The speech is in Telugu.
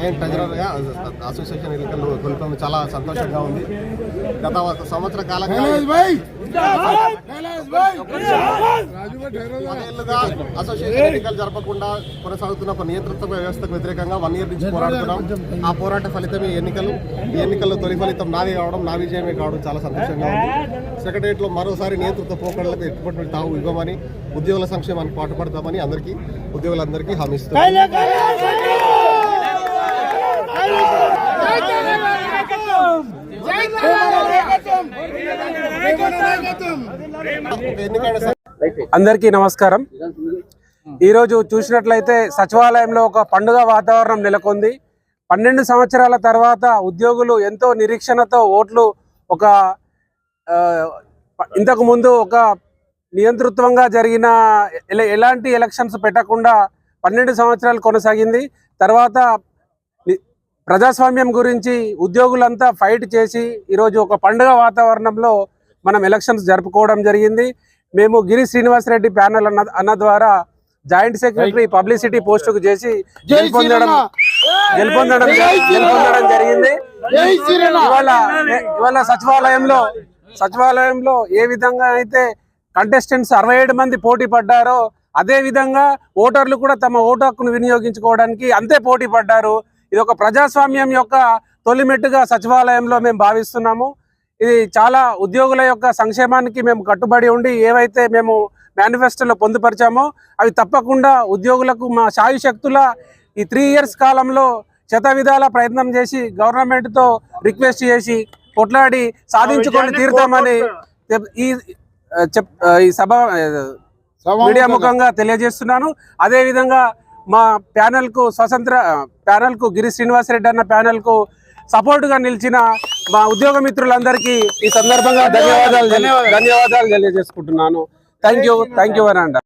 నేను ట్రెజరర్గా అసోసియేషన్ ఎన్నికల్లో కొలుపడం చాలా సంతోషంగా ఉంది. గత సంవత్సర కాలంగా అసోసియేషన్ ఎన్నికలు జరపకుండా కొనసాగుతున్న ఒక నియంత్రిత వ్యవస్థకు వ్యతిరేకంగా 1 year నుంచి పోరాడుతున్నాం. ఆ పోరాట ఫలితమే ఈ ఎన్నికల్లో తొలి ఫలితం నాది కావడం, నా విజయమే కావడం చాలా సంతోషంగా ఉంది. సెక్రటరియట్లో మరోసారి నియంత్రిత పోకడలకు ఎటువంటి తావు ఇవ్వమని, ఉద్యోగుల సంక్షేమానికి పాటుపడతామని ఉద్యోగులందరికీ హామీ ఇస్తున్నాం. అందరికీ నమస్కారం. ఈరోజు చూసినట్లయితే సచివాలయంలో ఒక పండుగ వాతావరణం నెలకొంది. 12 సంవత్సరాల తర్వాత ఉద్యోగులు ఎంతో నిరీక్షణతో ఓట్లు ఇంతకు ముందు ఒక నియంతృత్వంగా జరిగిన ఎలాంటి ఎలక్షన్స్ పెట్టకుండా 12 సంవత్సరాలు కొనసాగింది. తర్వాత ప్రజాస్వామ్యం గురించి ఉద్యోగులంతా ఫైట్ చేసి ఈరోజు ఒక పండుగ వాతావరణంలో మనం ఎలక్షన్స్ జరుపుకోవడం జరిగింది. మేము గిరి శ్రీనివాసరెడ్డి ప్యానెల్ అన్న ద్వారా జాయింట్ సెక్రటరీ పబ్లిసిటీ పోస్టుకు చేసి గెలుపొందడం జరిగింది. ఇవాళ సచివాలయంలో ఏ విధంగా అయితే కంటెస్టెంట్స్ 67 మంది పోటీ పడ్డారో అదే విధంగా ఓటర్లు కూడా తమ ఓటు హక్కును వినియోగించుకోవడానికి అంతే పోటీ పడ్డారు. ఇది ఒక ప్రజాస్వామ్యం యొక్క తొలిమెట్టుగా సచివాలయంలో మేము భావిస్తున్నాము. ఇది చాలా ఉద్యోగుల యొక్క సంక్షేమానికి మేము కట్టుబడి ఉండి ఏవైతే మేము మేనిఫెస్టోలో పొందుపరిచామో అవి తప్పకుండా ఉద్యోగులకు మా శాయుశక్తుల ఈ 3 years కాలంలో శతవిధాల ప్రయత్నం చేసి గవర్నమెంట్తో రిక్వెస్ట్ చేసి కొట్లాడి సాధించుకొని తీరుతామని ఈ సభ మీడియా ముఖంగా తెలియజేస్తున్నాను. అదేవిధంగా మా ప్యానెల్కు గిరి శ్రీనివాసరెడ్డి అన్న ప్యానెల్కు సపోర్టుగా నిలిచిన మా ఉద్యోగ మిత్రులందరికీ ఈ సందర్భంగా ధన్యవాదాలు తెలియజేసుకుంటున్నాను. థ్యాంక్ యూ అని అంటారు.